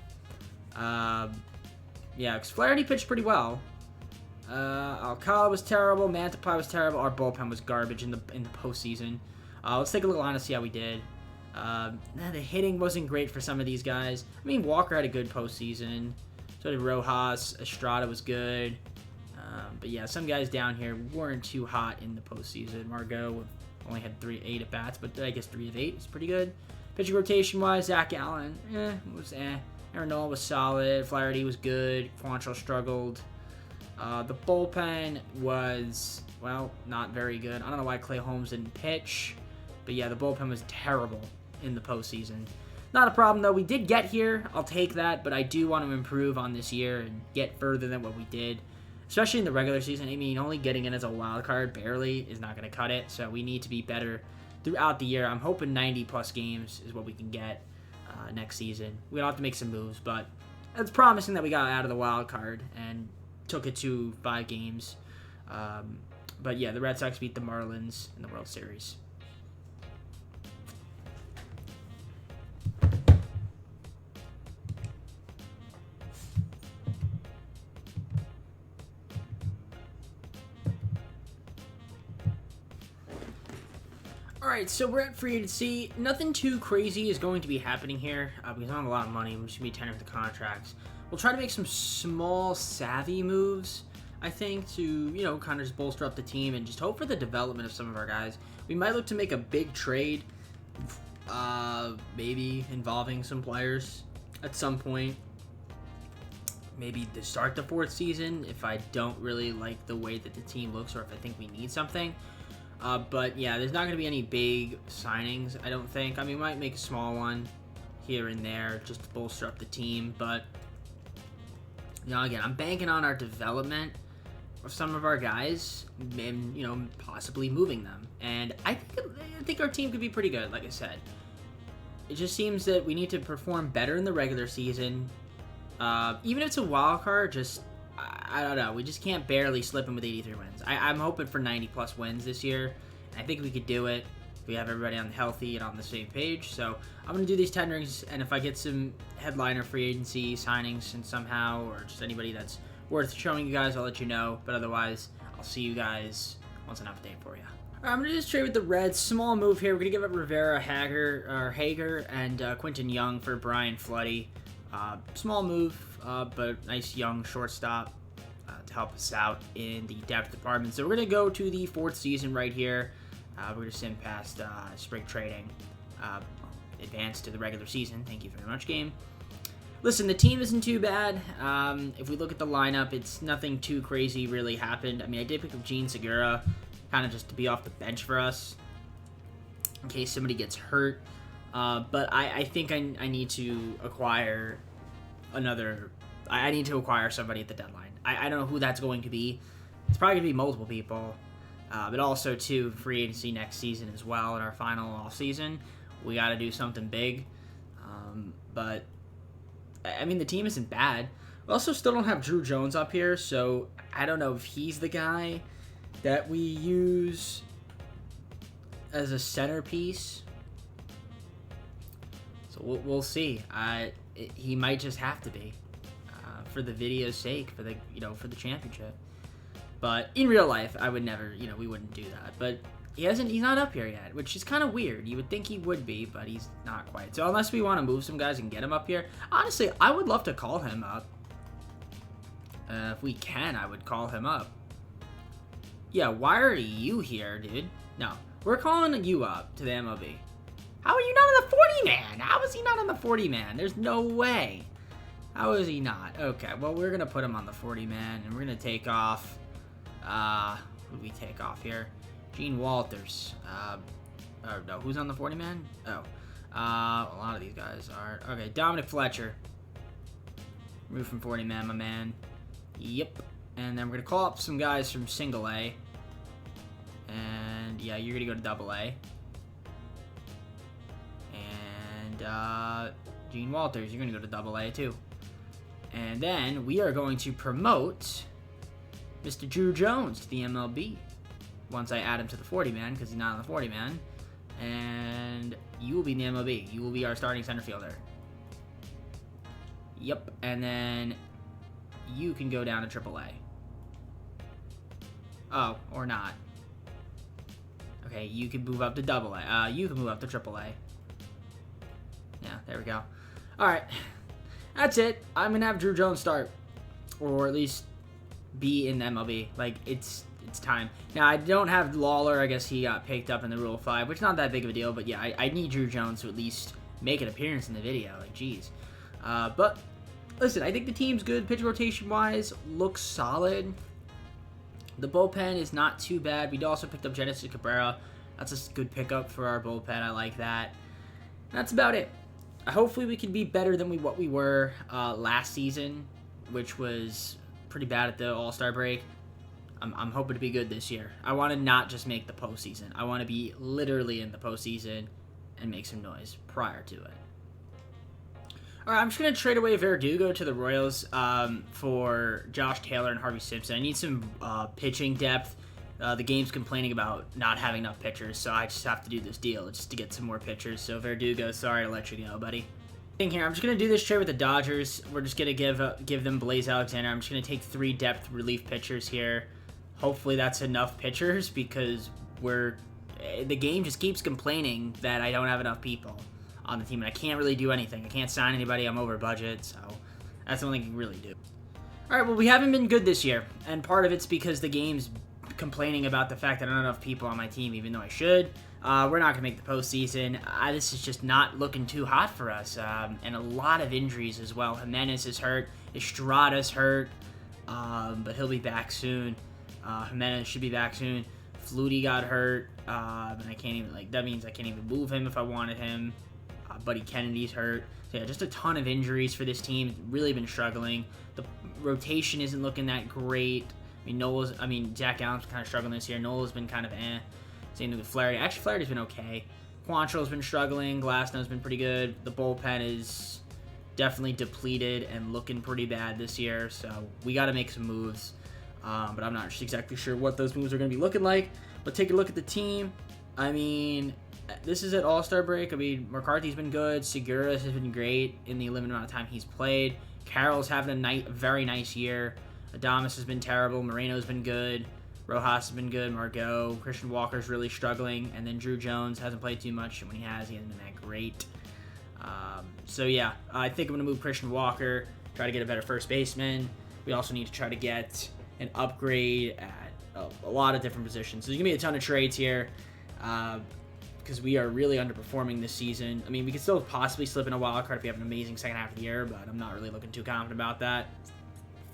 Yeah, because Flaherty pitched pretty well. Alcala was terrible. Mantiply was terrible. Our bullpen was garbage in the postseason. Let's take a look at see how we did. The hitting wasn't great for some of these guys. I mean, Walker had a good postseason. So did Rojas. Estrada was good. But yeah, some guys down here weren't too hot in the postseason. Margot only had 8 at bats, but I guess 3 of 8 is pretty good. Pitching rotation-wise, Zach Allen, was Aaron Nola was solid. Flaherty was good. Quantrill struggled. The bullpen was, well, not very good. I don't know why Clay Holmes didn't pitch, but yeah, the bullpen was terrible in the postseason. Not a problem, though. We did get here. I'll take that, but I do want to improve on this year and get further than what we did, especially in the regular season. I mean, only getting in as a wild card barely is not going to cut it, so we need to be better throughout the year. I'm hoping 90-plus games is what we can get next season. We'll have to make some moves, but it's promising that we got out of the wild card and took it to 5 games. But yeah, the Red Sox beat the Marlins in the World Series. Alright, so we're at free agency. Nothing too crazy is going to be happening here because I don't have a lot of money. I'm just going to be tendering the contracts. We'll try to make some small, savvy moves, I think, to, kind of just bolster up the team and just hope for the development of some of our guys. We might look to make a big trade, maybe involving some players at some point. maybe to start the fourth season if I don't really like the way that the team looks or if I think we need something. But yeah, there's not going to be any big signings, I don't think. I mean, we might make a small one here and there just to bolster up the team. But, you know, again, I'm banking on our development of some of our guys and, you know, possibly moving them. And I think our team could be pretty good, like I said. It just seems that we need to perform better in the regular season. Even if it's a wild card, just, I don't know. We just can't barely slip in with 83 wins. I'm hoping for 90-plus wins this year. I think we could do it if we have everybody on healthy and on the same page. So I'm going to do these tenderings, and if I get some headliner free agency signings and somehow, or just anybody that's worth showing you guys, I'll let you know. But otherwise, I'll see you guys once an update for you. All right, I'm going to just trade with the Reds. Small move here. We're going to give up Rivera, Hager, and Quinton Young for Brian Floody. Small move, but nice young shortstop to help us out in the depth department. So we're going to go to the fourth season right here. We're going to sim past spring trading, advance to the regular season. Thank you very much, game. Listen, the team isn't too bad. If we look at the lineup, it's nothing too crazy really happened. I mean, I did pick up Gene Segura, kind of just to be off the bench for us in case somebody gets hurt. But I think I need to acquire I need to acquire somebody at the deadline. I don't know who that's going to be. It's probably going to be multiple people. But also, too, free agency next season as well in our final offseason. We got to do something big. But, I mean, the team isn't bad. We also still don't have Drew Jones up here, so I don't know if he's the guy that we use as a centerpiece. So we'll see. He might just have to be for the video's sake, for the championship. But in real life, I would never, we wouldn't do that. But he's not up here yet, which is kind of weird. You would think he would be, but he's not quite. So unless we want to move some guys and get him up here, honestly, I would love to call him up. If we can, I would call him up. Yeah, why are you here, dude? No, we're calling you up to the MLB. How are you not on the 40-man? How is he not on the 40-man? There's no way. How is he not? Okay, well, we're going to put him on the 40-man, and we're going to take off. Who do we take off here? Gene Walters. No, who's on the 40-man? Oh, a lot of these guys are. Okay, Dominic Fletcher. Move from 40-man, my man. Yep. And then we're going to call up some guys from single A. And, yeah, you're going to go to double A. And, Gene Walters, you're going to go to double A, too. And then we are going to promote Mr. Drew Jones to the MLB once I add him to the 40-man, because he's not on the 40-man. And you will be in the MLB. You will be our starting center fielder. Yep. And then you can go down to AAA. Oh, or not. Okay, you can move up to AA. You can move up to AAA. Yeah, there we go. All right. That's it. I'm going to have Drew Jones start. Or at least be in the MLB. Like, it's time. Now, I don't have Lawler. I guess he got picked up in the Rule 5, which is not that big of a deal. But, yeah, I need Drew Jones to at least make an appearance in the video. Like, geez. But, listen, I think the team's good. Pitch rotation-wise, looks solid. The bullpen is not too bad. We also picked up Genesis Cabrera. That's a good pickup for our bullpen. I like that. That's about it. Hopefully we can be better than what we were last season, which was pretty bad at the All-Star break. I'm hoping to be good this year. I want to not just make the postseason. I want to be literally in the postseason and make some noise prior to it. All right, I'm just going to trade away Verdugo to the Royals for Josh Taylor and Harvey Simpson. I need some pitching depth. The game's complaining about not having enough pitchers, so I just have to do this deal just to get some more pitchers. So Verdugo, sorry to let you go, buddy. Here, I'm just going to do this trade with the Dodgers. We're just going to give them Blaze Alexander. I'm just going to take 3 depth relief pitchers here. Hopefully that's enough pitchers because the game just keeps complaining that I don't have enough people on the team, and I can't really do anything. I can't sign anybody. I'm over budget, so that's the only thing I can really do. All right, well, we haven't been good this year, and part of it's because the game's complaining about the fact that I don't have enough people on my team, even though I should. We're not going to make the postseason. This is just not looking too hot for us. And a lot of injuries as well. Jimenez is hurt. Estrada's hurt. But he'll be back soon. Jimenez should be back soon. Flutie got hurt. And I can't even, that means I can't even move him if I wanted him. Buddy Kennedy's hurt. So yeah, just a ton of injuries for this team. Really been struggling. The rotation isn't looking that great. Jack Allen's kind of struggling this year. Nola's been kind of eh. Same with Flaherty. Actually, Flaherty's been okay. Quantrill's been struggling. Glasnow's been pretty good. The bullpen is definitely depleted and looking pretty bad this year. So we got to make some moves. But I'm not exactly sure what those moves are going to be looking like. But take a look at the team. This is at All-Star break. McCarthy's been good. Segura has been great in the limited amount of time he's played. Carroll's having a very nice year. Adames has been terrible. Moreno's been good. Rojas has been good. Margot. Christian Walker's really struggling. And then Drew Jones hasn't played too much. And when he hasn't been that great. So yeah, I think I'm going to move Christian Walker. Try to get a better first baseman. We also need to try to get an upgrade at a lot of different positions. So there's going to be a ton of trades here. Because we are really underperforming this season. We could still possibly slip in a wild card if we have an amazing second half of the year, but I'm not really looking too confident about that.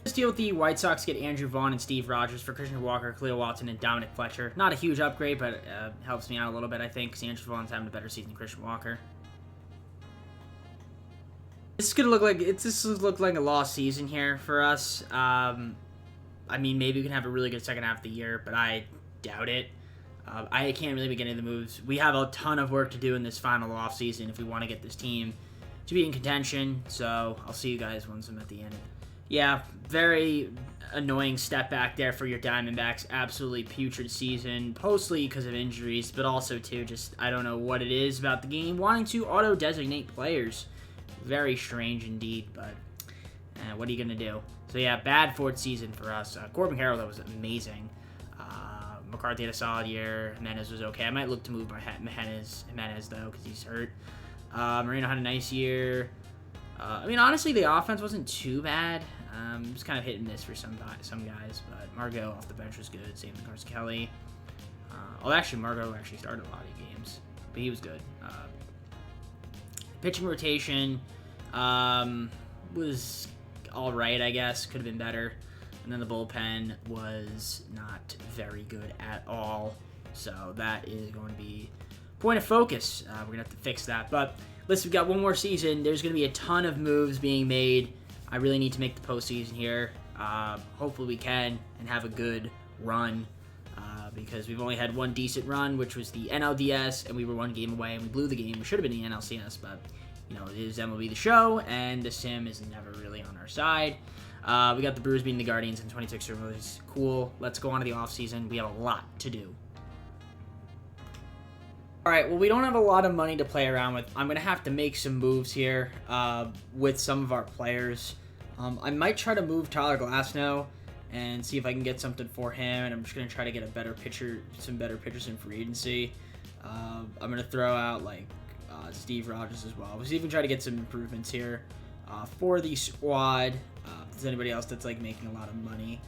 Let's deal with the White Sox, get Andrew Vaughn and Steve Rogers for Christian Walker, Cleo Watson, and Dominic Fletcher. Not a huge upgrade, but helps me out a little bit, I think, because Andrew Vaughn's having a better season than Christian Walker. This is gonna look like a lost season here for us. Maybe we can have a really good second half of the year, but I doubt it. I can't really begin any of the moves. We have a ton of work to do in this final offseason if we want to get this team to be in contention. So I'll see you guys once I'm at the end. Yeah, very annoying step back there for your Diamondbacks. Absolutely putrid season, mostly because of injuries, but also too just I don't know what it is about the game wanting to auto-designate players. Very strange indeed, but what are you gonna do? So yeah, bad fourth season for us. Corbin Carroll, that was amazing. McCarthy had a solid year. Jimenez was okay. I might look to move Jimenez though, because he's hurt. Moreno had a nice year. Honestly, the offense wasn't too bad. It was kind of hit and miss for some guys, but Margot off the bench was good. Same with Carson Kelly. Margot actually started a lot of games, but he was good. Pitching rotation was all right, I guess. Could have been better. And then the bullpen was not very good at all. So that is going to be point of focus. We're going to have to fix that. But listen, we've got one more season. There's going to be a ton of moves being made. I really need to make the postseason here. Hopefully we can and have a good run. Because we've only had one decent run, which was the NLDS, and we were one game away, and we blew the game. We should have been the NLCS, but, it is MLB The Show, and the sim is never really on our side. We got the Brewers beating the Guardians in 26 is cool. Let's go on to the offseason. We have a lot to do. All right, well, we don't have a lot of money to play around with. I'm going to have to make some moves here with some of our players. I might try to move Tyler Glasnow and see if I can get something for him, and I'm just going to try to get some better pitchers in free agency. I'm going to throw out, Steve Rogers as well. We'll even try to get some improvements here for the squad. If there's anybody else that's making a lot of money,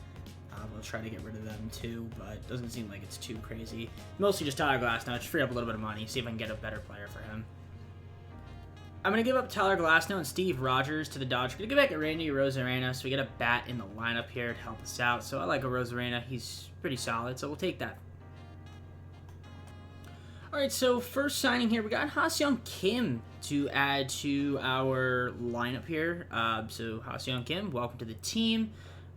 we'll try to get rid of them too, but it doesn't seem like it's too crazy. Mostly just Tyler Glasnow, just free up a little bit of money, see if I can get a better player for him. I'm going to give up Tyler Glasnow and Steve Rogers to the Dodgers. Going to give back Randy Arozarena, so we get a bat in the lineup here to help us out. So I like Arozarena. He's pretty solid, so we'll take that. All right, so first signing here, we got Ha-Seong Kim to add to our lineup here. So Ha-Seong Kim, welcome to the team.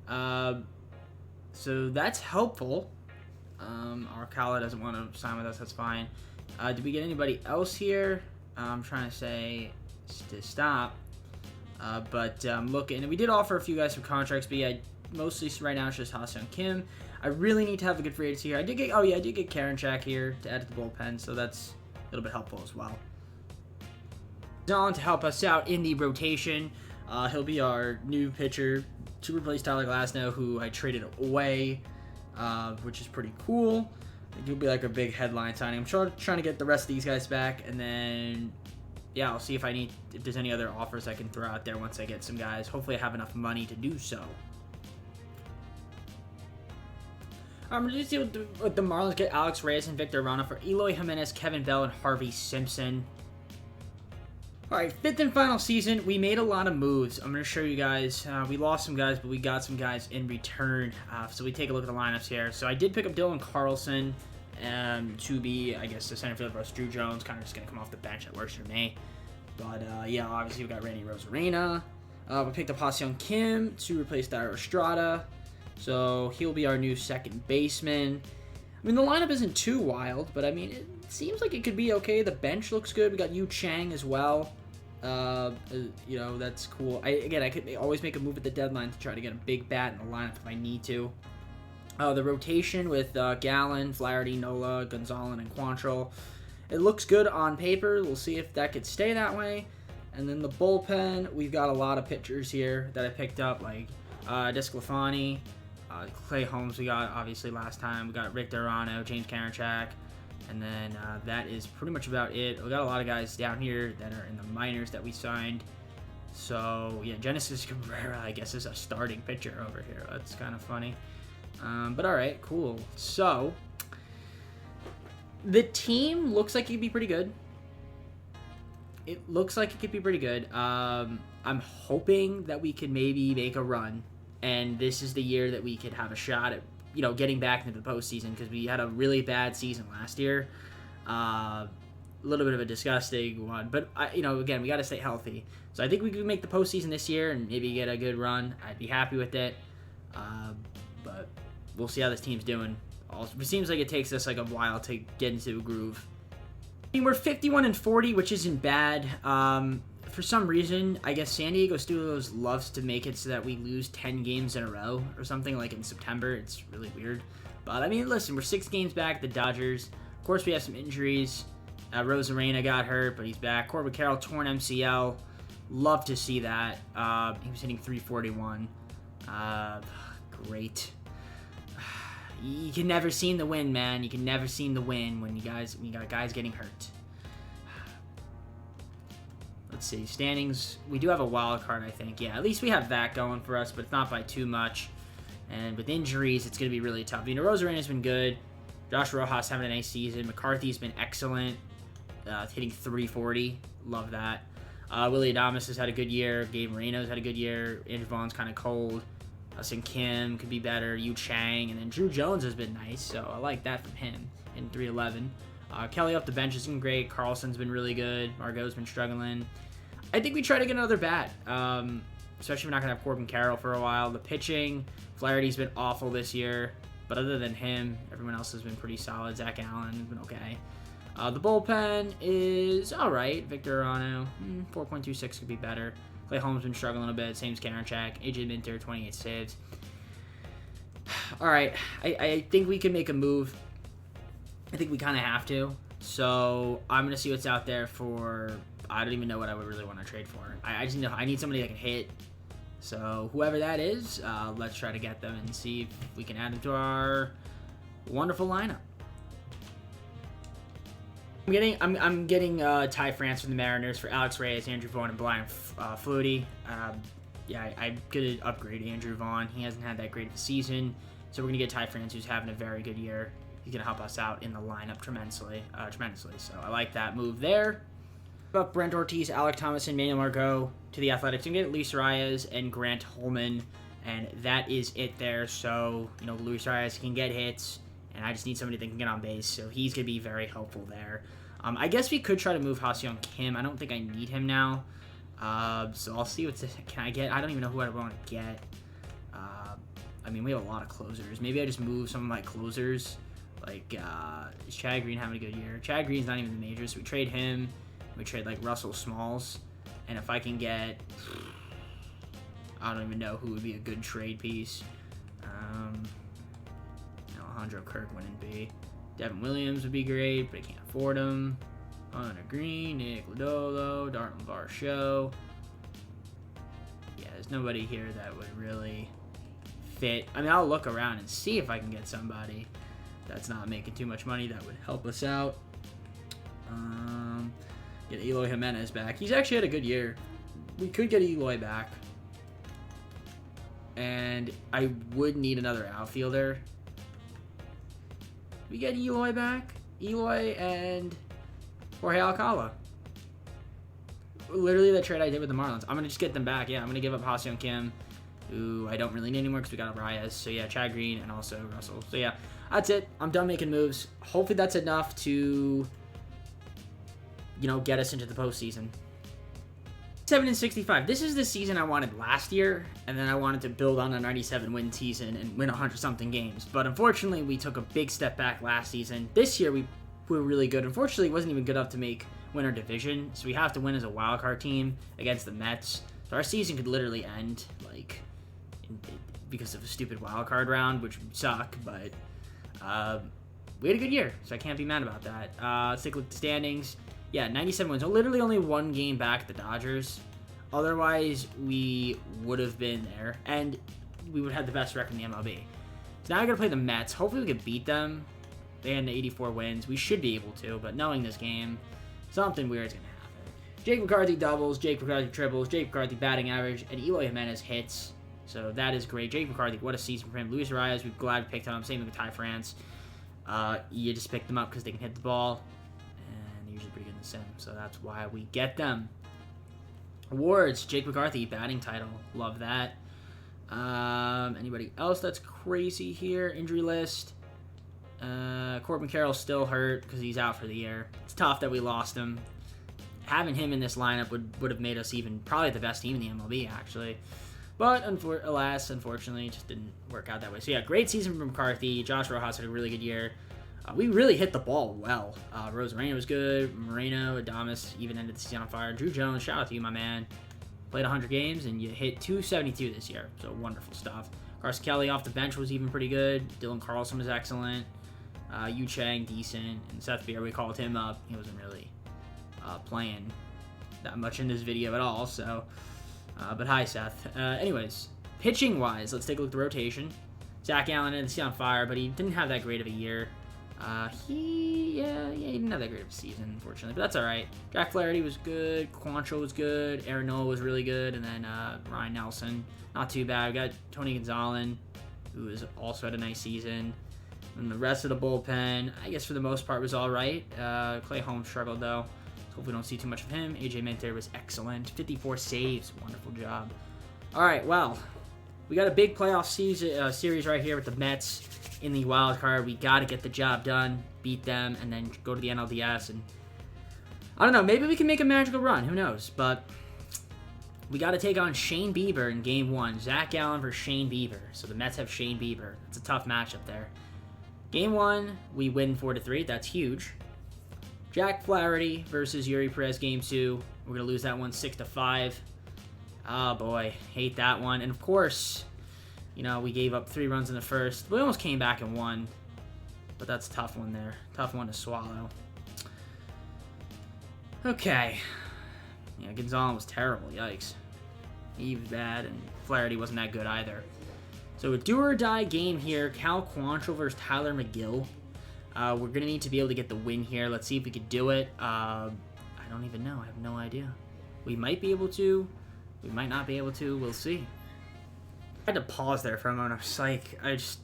So that's helpful. Arcala doesn't want to sign with us. That's fine. Did we get anybody else here? I'm trying to say to stop. But looking, and we did offer a few guys some contracts, but yeah, mostly right now it's just Ha-Seong Kim. I really need to have a good free agency here. I did get Karinchak here to add to the bullpen, so that's a little bit helpful as well. On to help us out in the rotation. He'll be our new pitcher to replace Tyler Glasnow, who I traded away, which is pretty cool. I think he'll be like a big headline signing. I'm trying to get the rest of these guys back, and then yeah, I'll see if there's any other offers I can throw out there once I get some guys. Hopefully I have enough money to do so. I'm going to deal with the Marlins. Get Alex Reyes and Victor Arana for Eloy Jimenez, Kevin Bell, and Harvey Simpson. All right, 5th and final season. We made a lot of moves. I'm going to show you guys. We lost some guys, but we got some guys in return. So we take a look at the lineups here. So I did pick up Dylan Carlson to be, I guess, the center fielder versus Drew Jones. Kind of just going to come off the bench. That works for me. But, yeah, obviously we got Randy Rosarena. We picked up Ha-Seong Kim to replace Dairo Estrada. So he'll be our new second baseman. I mean, the lineup isn't too wild, but, I mean, it seems like it could be okay. The bench looks good. We got Yu Chang as well. You know, that's cool. I could always make a move at the deadline to try to get a big bat in the lineup if I need to. The rotation with Gallen, Flaherty, Nola, Gonzalez, and Quantrill. It looks good on paper. We'll see if that could stay that way. And then the bullpen, we've got a lot of pitchers here that I picked up, like Desclafani, Clay Holmes we got, obviously, last time. We got Rick Durano, James Karinchak. And then that is pretty much about it. We got a lot of guys down here that are in the minors that we signed. So, yeah, Genesis Cabrera, I guess, is a starting pitcher over here. That's kind of funny. But, all right, cool. So, the team looks like it could be pretty good. It looks like it could be pretty good. I'm hoping that we can maybe make a run. And this is the year that we could have a shot at, you know, getting back into the postseason, because we had a really bad season last year. A little bit of a disgusting one. But, you know, again, we got to stay healthy. So I think we could make the postseason this year and maybe get a good run. I'd be happy with it. But we'll see how this team's doing. It seems like it takes us like a while to get into a groove. I mean, we're 51-40, which isn't bad. For some reason, I guess San Diego Studios loves to make it so that we lose 10 games in a row or something, like in September. It's really weird. But, I mean, listen, we're 6 games back at the Dodgers. Of course, we have some injuries. Rosarena got hurt, but he's back. Corbin Carroll, torn MCL. Love to see that. He was hitting .341. Great. You can never seem to win, man. You can never seem to win when you got guys getting hurt. Let's see, standings. We do have a wild card, I think. Yeah, at least we have that going for us, but it's not by too much. And with injuries, it's going to be really tough. You know, Rosarena's been good. Josh Rojas having a nice season. McCarthy's been excellent, hitting .340. Love that. Willie Adames has had a good year. Gabe Moreno's had a good year. Andrew Vaughn's kind of cold. Sin Kim could be better. Yu Chang. And then Drew Jones has been nice, so I like that from him in .311. Kelly off the bench has been great. Carlson's been really good. Margot's been struggling. I think we try to get another bat, especially if we're not going to have Corbin Carroll for a while. The pitching, Flaherty's been awful this year, but other than him, everyone else has been pretty solid. Zach Allen has been okay. The bullpen is all right. Victor Arano, 4.26 could be better. Clay Holmes been struggling a bit. Same as Karinchak. AJ Minter, 28 saves. All right, I think we can make a move. I think we kind of have to. So I'm going to see what's out there for... I don't even know what I would really want to trade for. I just need somebody that can hit. So whoever that is, let's try to get them and see if we can add them to our wonderful lineup. I'm getting Ty France from the Mariners for Alex Reyes, Andrew Vaughn, and Brian Flutie. Yeah, I'm going to upgrade Andrew Vaughn. He hasn't had that great of a season. So we're going to get Ty France, who's having a very good year. He's going to help us out in the lineup tremendously. So I like that move there. Up Brent Ortiz, Alec Thomas, and Manuel Margot to the Athletics. You can get Luis Reyes and Grant Holman, and that is it there. So, you know, Luis Reyes can get hits, and I just need somebody that can get on base, so he's going to be very helpful there. I guess we could try to move Ha-Seong Kim. I don't think I need him now, so I'll see what can I get. I don't even know who I want to get. I mean, we have a lot of closers. Maybe I just move some of my closers. Like, is Chad Green having a good year? Chad Green's not even in the majors, so we trade him. We trade, like, Russell Smalls. And if I can get... I don't even know who would be a good trade piece. Alejandro Kirk wouldn't be. Devin Williams would be great, but I can't afford him. Hunter Green, Nick Lodolo, Darton Varsho. Yeah, there's nobody here that would really fit. I mean, I'll look around and see if I can get somebody that's not making too much money that would help us out. Get Eloy Jimenez back. He's actually had a good year. We could get Eloy back. And I would need another outfielder. We get Eloy back. Eloy and Jorge Alcala. Literally the trade I did with the Marlins. I'm going to just get them back. Yeah, I'm going to give up Ha-Seong Kim, who I don't really need anymore because we got Arias. So, yeah, Chad Green and also Russell. So, yeah, that's it. I'm done making moves. Hopefully that's enough to, get us into the postseason. 7-65. This is the season I wanted last year, and then I wanted to build on a 97-win season and win 100-something games. But unfortunately, we took a big step back last season. This year, we were really good. Unfortunately, it wasn't even good enough to win our division, so we have to win as a wild card team against the Mets. So our season could literally end because of a stupid wild card round, which would suck. But we had a good year, so I can't be mad about that. Let's take a look at the standings. Yeah, 97 wins. So literally only one game back at the Dodgers. Otherwise, we would have been there, and we would have the best record in the MLB. So now we're going to play the Mets. Hopefully we can beat them. They had 84 wins. We should be able to, but knowing this game, something weird is going to happen. Jake McCarthy doubles, Jake McCarthy triples, Jake McCarthy batting average, and Eloy Jimenez hits. So that is great. Jake McCarthy, what a season for him. Luis Arias, we're glad we picked him up. Same with Ty France. You just pick them up because they can hit the ball. Usually pretty good in the sim, so that's why we get them. Awards, Jake McCarthy, batting title, love that. Anybody else that's crazy here? Injury list. Corbin Carroll's still hurt because he's out for the year. It's tough that we lost him. Having him in this lineup would have made us probably the best team in the MLB, actually. But unfortunately, it just didn't work out that way. So yeah, great season from McCarthy. Josh Rojas had a really good year. We really hit the ball well. Rosarena was good. Moreno, Adames even ended the season on fire. Drew Jones, shout out to you, my man. Played 100 games, and you hit 272 this year. So wonderful stuff. Carson Kelly off the bench was even pretty good. Dylan Carlson was excellent. Yu Chang, decent. And Seth Beer, we called him up. He wasn't really playing that much in this video at all. So, but hi, Seth. Anyways, pitching-wise, let's take a look at the rotation. Zach Allen ended the season on fire, but he didn't have that great of a year. He didn't have that great of a season, unfortunately, but that's all right. Jack Flaherty was good, Quantrill was good, Aaron Nola was really good, and then Ryan Nelson, not too bad. We got Tony Gonzalez, who has also had a nice season, and the rest of the bullpen, I guess for the most part, was all right. Clay Holmes struggled though. Hope we don't see too much of him. AJ Minter was excellent, 54 saves, wonderful job. All right, well, we got a big playoff series right here with the Mets. In the wild card, we got to get the job done, beat them, and then go to the NLDS. And I don't know, maybe we can make a magical run. Who knows? But we got to take on Shane Bieber in Game 1. Zach Allen versus Shane Bieber. So the Mets have Shane Bieber. It's a tough matchup there. Game 1, we win 4-3. That's huge. Jack Flaherty versus Yuri Perez. Game 2, we're going to lose that one 6-5. Oh, boy. Hate that one. And, of course, we gave up 3 runs in the first. We almost came back and won. But that's a tough one there. Tough one to swallow. Okay. Yeah, Gonzalez was terrible. Yikes. He was bad, and Flaherty wasn't that good either. So a do-or-die game here. Cal Quantrill versus Tyler McGill. We're going to need to be able to get the win here. Let's see if we could do it. I don't even know. I have no idea. We might be able to. We might not be able to. We'll see. I had to pause there for a moment. I was like, I just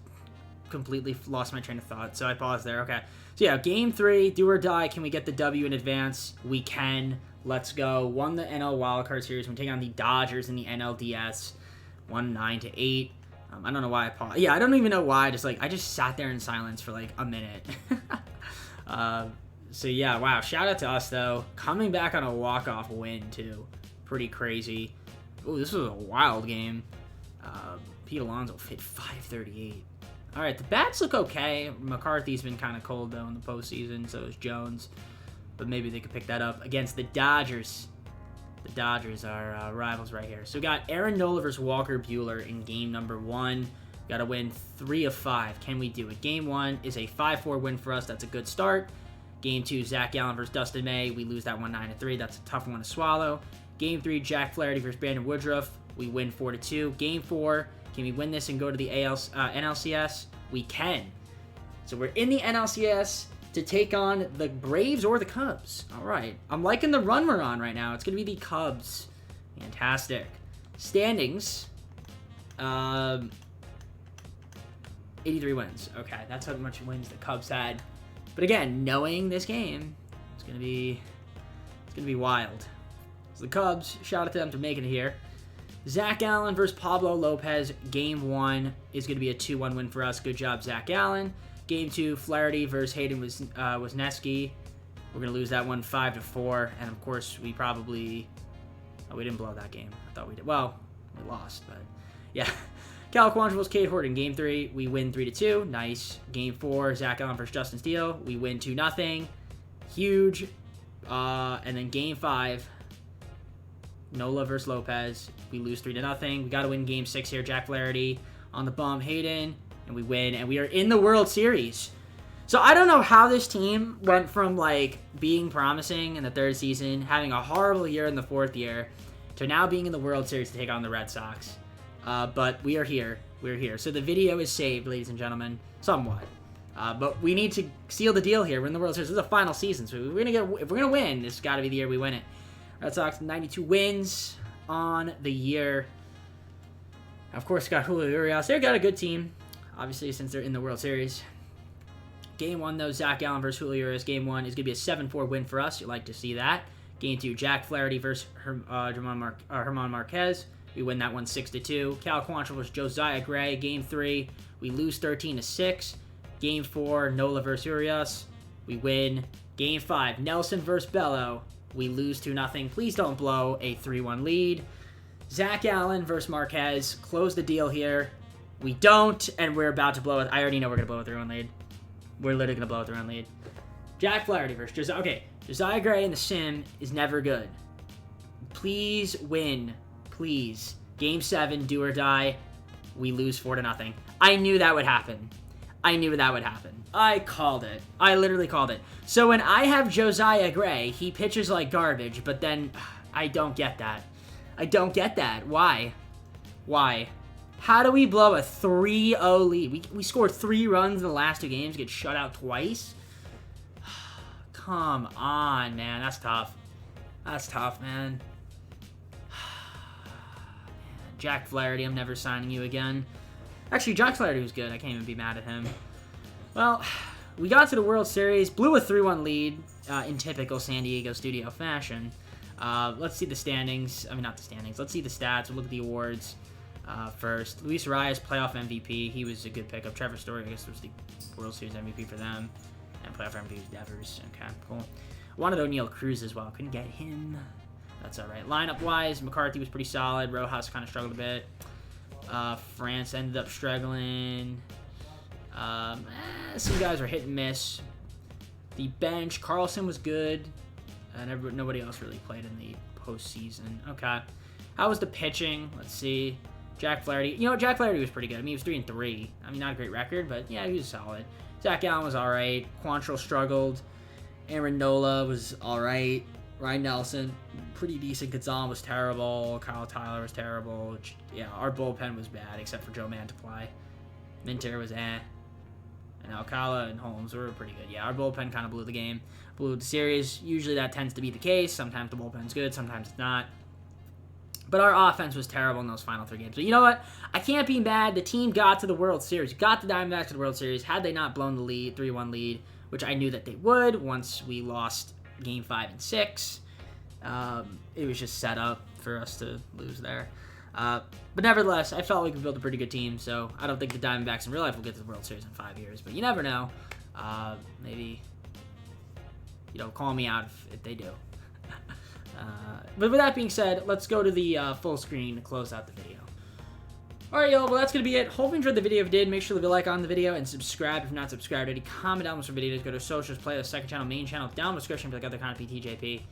completely lost my train of thought. So I paused there. Okay. So yeah, Game 3, do or die. Can we get the W in advance? We can. Let's go. Won the NL Wildcard Series. We're taking on the Dodgers in the NLDS. Won 9-8. I don't know why I paused. Yeah, I don't even know why. I just sat there in silence for like a minute. So yeah, wow. Shout out to us though. Coming back on a walk-off win too. Pretty crazy. Oh, this was a wild game. Pete Alonso hit 538. All right, the bats look okay. McCarthy's been kind of cold though in the postseason. So is Jones. But maybe they could pick that up against the Dodgers. The Dodgers are rivals right here. So we got Aaron Nola versus Walker Buehler in game number 1. Got to win 3 of 5. Can we do it? Game 1 is a 5-4 win for us. That's a good start. Game 2, Zach Allen versus Dustin May. We lose that one 9-3. That's a tough one to swallow. Game 3, Jack Flaherty versus Brandon Woodruff. We win 4-2. Game 4, can we win this and go to the NLCS? We can. So we're in the NLCS to take on the Braves or the Cubs. All right. I'm liking the run we're on right now. It's going to be the Cubs. Fantastic. Standings. 83 wins. Okay, that's how much wins the Cubs had. But again, knowing this game, it's gonna be wild. So the Cubs, shout out to them for making it here. Zach Allen versus Pablo Lopez. Game 1 is going to be a 2-1 win for us. Good job, Zach Allen. Game 2, Flaherty versus Hayden Wesneski. We're going to lose that one 5-4. And, of course, we probably... Oh, we didn't blow that game. I thought we did. Well, we lost, but... Yeah. Cal Quantrill, Cade Horton. Game 3, we win 3-2. Nice. Game 4, Zach Allen versus Justin Steele. We win 2-0. Huge. And then Game 5... Nola versus Lopez. We lose 3-0. We got to win Game 6 here. Jack Flaherty on the bump. Hayden. And we win. And we are in the World Series. So I don't know how this team went from, like, being promising in the 3rd season, having a horrible year in the 4th year, to now being in the World Series to take on the Red Sox. But we are here. We're here. So the video is saved, ladies and gentlemen. Somewhat. But we need to seal the deal here. We're in the World Series. This is a final season. So if we're going to win, this has got to be the year we win it. Red Sox, 92 wins on the year. Of course, got Julio Urias. They've got a good team, obviously, since they're in the World Series. Game 1, though, Zach Allen versus Julio Urias. Game 1 is going to be a 7-4 win for us. You'd like to see that. Game 2, Jack Flaherty versus Herman Marquez. We win that one 6-2. Cal Quantrill versus Josiah Gray. Game 3, we lose 13-6. Game 4, Nola versus Urias. We win. Game 5, Nelson versus Bello. We lose 2-0. Please don't blow a 3-1 lead. Zach Allen versus Marquez. Close the deal here. We don't, and we're about to blow it. I already know we're going to blow a 3-1 lead. We're literally going to blow a 3-1 lead. Jack Flaherty versus Josiah. Okay, Josiah Gray in the sim is never good. Please win. Please. Game 7, do or die. We lose 4-0. I knew that would happen. I called it. I literally called it. So when I have Josiah Gray, he pitches like garbage, but then I don't get that. Why? How do we blow a 3-0 lead? We scored 3 runs in the last 2 games, get shut out twice? Come on, man. That's tough, man. Jack Flaherty, I'm never signing you again. Actually, Jack Flaherty was good. I can't even be mad at him. Well, we got to the World Series, blew a 3-1 lead in typical San Diego studio fashion. Let's see the standings. I mean, not the standings. Let's see the stats. We'll look at the awards first. Luis Arias, playoff MVP. He was a good pickup. Trevor Story, I guess, was the World Series MVP for them. And playoff MVP was Devers. Okay, cool. Wanted O'Neal Cruz as well. Couldn't get him. That's all right. Lineup-wise, McCarthy was pretty solid. Rojas kind of struggled a bit. France ended up struggling. Some guys were hit and miss. The bench, Carlson was good. And nobody else really played in the postseason. Okay. How was the pitching? Let's see. Jack Flaherty. You know what? Jack Flaherty was pretty good. I mean, he was 3-3. I mean, not a great record, but yeah, he was solid. Zach Allen was all right. Quantrill struggled. Aaron Nola was all right. Ryan Nelson, pretty decent. Gonzalez was terrible. Kyle Tyler was terrible. Yeah, our bullpen was bad, except for Joe Mantiply. Minter was eh. And Alcala and Holmes were pretty good. Yeah, our bullpen kind of blew the game. Blew the series. Usually that tends to be the case. Sometimes the bullpen's good, sometimes it's not. But our offense was terrible in those final 3 games. But you know what? I can't be mad. The team got to the World Series. Got the Diamondbacks to the World Series. Had they not blown the lead, 3-1 lead, which I knew that they would once we lost Game 5 and 6. It was just set up for us to lose there. But nevertheless, I felt like we built a pretty good team, so I don't think the Diamondbacks in real life will get to the World Series in 5 years. But you never know. Maybe, call me out if they do. But with that being said, let's go to the full screen to close out the video. Alright, y'all, well, that's going to be it. Hope you enjoyed the video. If you did, make sure to leave a like on the video and subscribe if you're not subscribed already. Comment down for videos. Go to socials, playlist, second channel, main channel, down in the description for like other content, PTJP.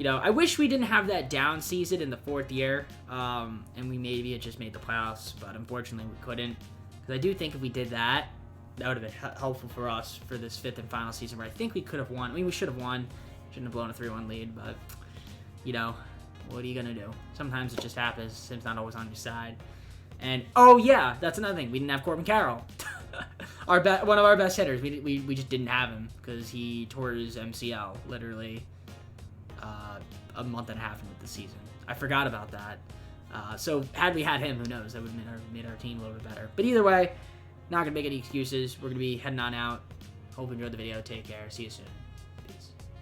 I wish we didn't have that down season in the 4th year, and we maybe had just made the playoffs, but unfortunately we couldn't. Because I do think if we did that, that would have been helpful for us for this 5th and final season, where I think we could have won. I mean, we should have won. Shouldn't have blown a 3-1 lead, but, what are you going to do? Sometimes it just happens. It's not always on your side. And, oh yeah, that's another thing. We didn't have Corbin Carroll. One of our best hitters. We just didn't have him because he tore his MCL, literally, a month and a half into the season. I forgot about that. So had we had him, who knows? That would have made our team a little bit better. But either way, not going to make any excuses. We're going to be heading on out. Hope you enjoyed the video. Take care. See you soon.